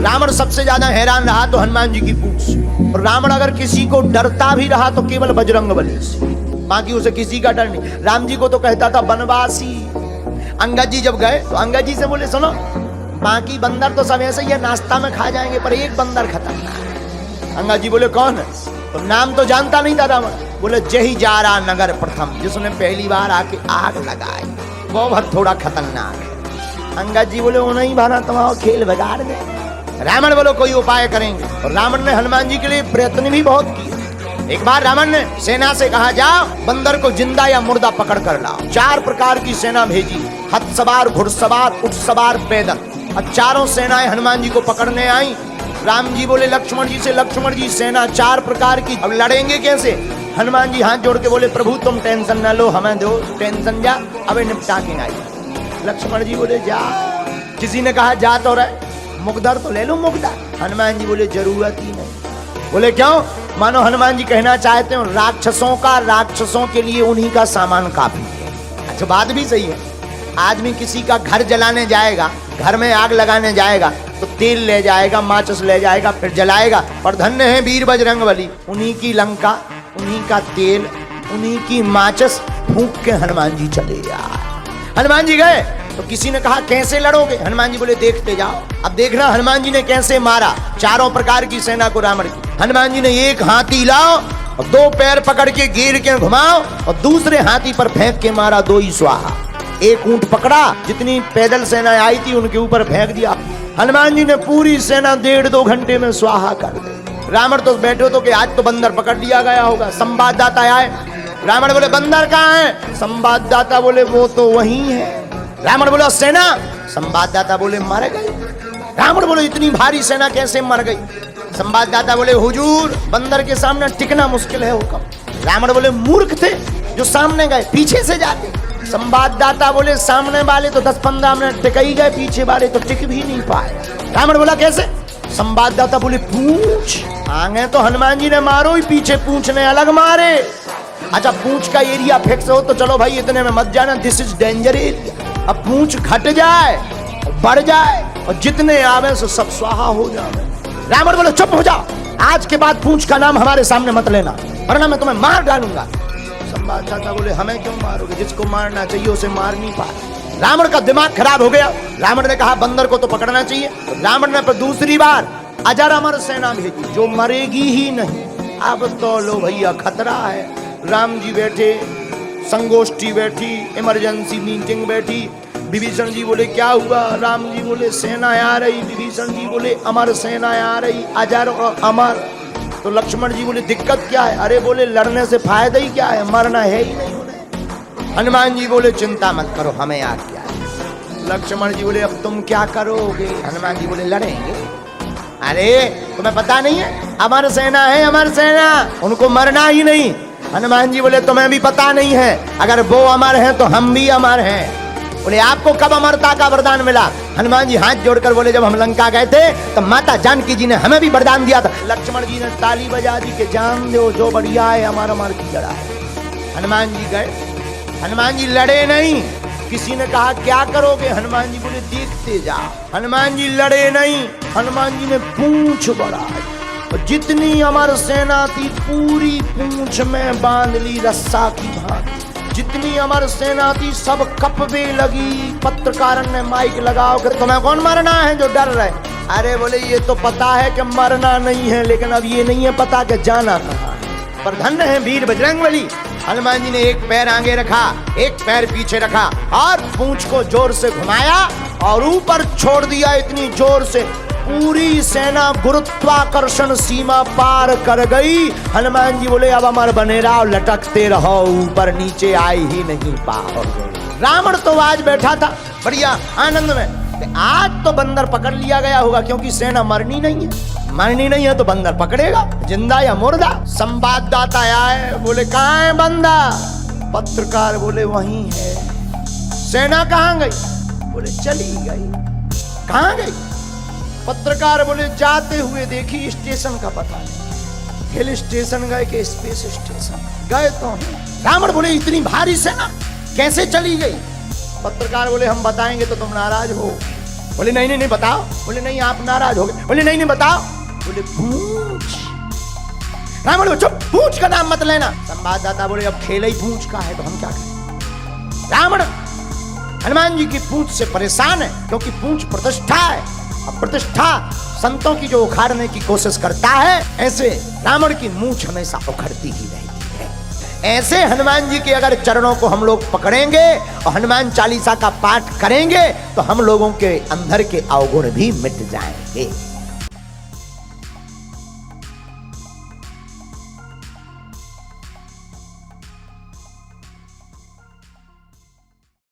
रावण सबसे ज्यादा हैरान रहा तो हनुमान जी की पूछ से, और रावण अगर किसी को डरता भी रहा तो केवल बजरंगबली से, बाकी उसे किसी का डर नहीं। राम जी को तो कहता था बनवासी। अंगद जी जब गए तो अंगद जी से बोले सुनो, बाकी बंदर तो सब ऐसे ही है, नाश्ता में खा जाएंगे, पर एक बंदर खतरनाक। अंगद जी बोले कौन है? तो नाम तो जानता नहीं था रावण। बोले जही जा रहा नगर प्रथम, जिसने पहली बार आके आग लगाई, वो बहुत थोड़ा खतरनाक है। अंगद जी बोले वो नहीं भाना, तुम्हारा खेल बिगाड़ दे। रावण बोलो कोई उपाय करेंगे, और रावण ने हनुमान जी के लिए प्रयत्न भी बहुत किए। एक बार रावण ने सेना से कहा जाओ बंदर को जिंदा या मुर्दा पकड़ कर लाओ। 4 प्रकार की सेना भेजी, हथ सवार, घुड़सवार, ऊंट सवार, पैदल। और चारों सेनाएं हनुमान जी को पकड़ने आई। राम जी बोले लक्ष्मण जी से, लक्ष्मण जी सेना 4 प्रकार की, अब लड़ेंगे कैसे? हनुमान जी हाथ जोड़ के बोले प्रभु तुम टेंशन न लो, हमें दो टेंशन, जा अबे निपटा के आई। लक्ष्मण जी बोले जा। किसी ने कहा जा तो रहे, मुकदर तो ले लो मुकदर। हनुमान जी बोले जरूरत ही नहीं। बोले क्यों? मानो हनुमान जी कहना चाहते हो राक्षसों के लिए उन्हीं का सामान काफी है। अच्छा बात भी सही है। आदमी किसी का घर जलाने जाएगा, घर में आग लगाने जाएगा तो तेल ले जाएगा, माचिस ले जाएगा, फिर जलाएगा। और धन्य है वीर बजरंगबली, उन्हीं की लंका, उन्हीं का तेल, उन्हीं की माचिस फूंक के हनुमान जी चले जाए। हनुमान जी गए तो किसी ने कहा कैसे लड़ोगे? हनुमान जी बोले देखते जाओ। अब देखना हनुमान जी ने कैसे मारा 4 प्रकार की सेना को रावण की। हनुमान जी ने एक हाथी लाओ और 2 पैर पकड़ के गिर के घुमाओ, और दूसरे हाथी पर फेंक के मारा 2 ही स्वाहा। एक ऊंट पकड़ा, जितनी पैदल सेना आई थी उनके ऊपर फेंक दिया। हनुमान जी ने पूरी सेना 1.5-2 घंटे में स्वाहा कर दी। रावण तो बैठे तो कि आज तो बंदर पकड़ लिया गया होगा। संवाददाता आए, रावण बोले बंदर कहाँ है? संवाददाता बोले वो तो वहीं है। रावण बोला सेना? संवाददाता बोले मर गई। रावण बोले इतनी भारी सेना कैसे मर गई? संवाददाता बोले हुजूर बंदर के सामने टिकना मुश्किल है हुक्म। रावण बोले मूर्ख थे जो सामने गए, पीछे से जाते। संवाददाता बोले सामने वाले तो 10-15 मिनट टिक ही गए, पीछे वाले तो टिक भी नहीं पाए। रावण बोला कैसे? संवाददाता बोले पूंछ। आगे तो हनुमान जी ने मारो ही, पीछे पूंछ ने अलग मारे। अच्छा पूंछ का एरिया फिक्स हो तो चलो भाई इतने में मत जाना, दिस इज डेंजर एरिया। अब पूंछ घट जाए, बढ़ जाए, और जितने आवे सो सब स्वाहा हो जाए। रावण बोले चुप हो जाओ, आज के बाद पूंछ का नाम हमारे सामने मत लेना, वरना मैं तुम्हें मार डालूंगा। संवाददाता बोले हमें क्यों मारोगे? जिसको मारना चाहिए उसे मार नहीं पाए। रावण का दिमाग खराब हो गया। रावण ने कहा बंदर को तो पकड़ना चाहिए। रावण ने पर दूसरी बार अजर अमर सेना भेजी जो मरेगी ही नहीं। अब तो लो भैया खतरा है। राम जी बैठे, संगोष्ठी बैठी, इमरजेंसी मीटिंग बैठी। विभीषण जी बोले क्या हुआ? राम जी बोले सेना आ रही। विभीषण जी बोले अमर सेना आ रही, अजर और अमर। तो लक्ष्मण जी बोले दिक्कत क्या है? अरे बोले लड़ने से फायदा ही क्या है, मरना है ही नहीं उन्हें। हनुमान जी बोले चिंता मत करो, हमें आ क्या है। लक्ष्मण जी बोले अब तुम क्या करोगे? हनुमान जी बोले लड़ेंगे। अरे तुम्हें पता नहीं है अमर सेना है, अमर सेना, उनको मरना ही नहीं। हनुमान जी बोले तुम्हें भी पता नहीं है, अगर वो अमर हैं तो हम भी अमर हैं। बोले आपको कब अमरता का वरदान मिला? हनुमान जी हाथ जोड़कर बोले जब हम लंका गए थे तो माता जानकी जी ने हमें भी वरदान दिया था। लक्ष्मण जी ने ताली बजा दी कि जान दो जो बढ़िया है हमारा मार की जड़ा है। हनुमान जी गए, हनुमान जी लड़े नहीं। किसी ने कहा क्या करोगे? हनुमान जी बोले देखते जाओ। हनुमान जी लड़े नहीं, हनुमान जी ने पूंछ बढ़ाई, और जितनी अमर सेना थी पूरी पूंछ में बांध ली रस्सा की भांति। जितनी अमर सेना थी सब कपवे लगी। पत्रकार ने माइक लगाओ कि तुम्हें कौन मरना है जो डर रहे? अरे बोले ये तो पता है कि मरना नहीं है, लेकिन अब ये नहीं है पता कि जाना कहाँ है। पर धन्य है वीर बजरंगबली। हनुमान जी ने एक पैर आगे रखा, एक पैर पीछे रखा, और पूंछ को जोर से घुमाया और ऊपर छोड़ दिया इतनी जोर से पूरी सेना गुरुत्वाकर्षण सीमा पार कर गई। हनुमान जी बोले अब अमर बने रहो, लटकते रहो, ऊपर नीचे आई ही नहीं पाओगे। रावण तो आज बैठा था बढ़िया आनंद में, आज तो बंदर पकड़ लिया गया होगा, क्योंकि सेना मरनी नहीं है। मरनी नहीं है तो बंदर पकड़ेगा, जिंदा या मुर्दा। संवाददाता आए, बोले कहाँ है बंदा? पत्रकार बोले वहीं है। सेना कहाँ गई? बोले चली गई। कहाँ गई? पत्रकार बोले जाते हुए देखी, स्टेशन का पता नहीं। हिल स्टेशन गए कि स्पेस स्टेशन गए तो रावण बोले इतनी भारी सेना कैसे चली गई? पत्रकार बोले हम बताएंगे तो तुम नाराज हो। बोले नहीं नहीं नहीं बताओ। बोले नहीं आप नाराज हो गए। बोले नहीं नहीं बताओ। बोले पूछ। राम बोले चुप, पूछ का नाम मत लेना। संवाददाता बोले अब खेल ही पूछ का है तो हम क्या करें। रावण हनुमान जी की पूछ से परेशान है, क्योंकि पूछ प्रतिष्ठा है। अब प्रतिष्ठा संतों की जो उखाड़ने की कोशिश करता है, ऐसे रावण की मूंछ हमेशा उखड़ती ही रहती है। ऐसे हनुमान जी के अगर चरणों को हम लोग पकड़ेंगे और हनुमान चालीसा का पाठ करेंगे तो हम लोगों के अंदर के अवगुण भी मिट जाएंगे।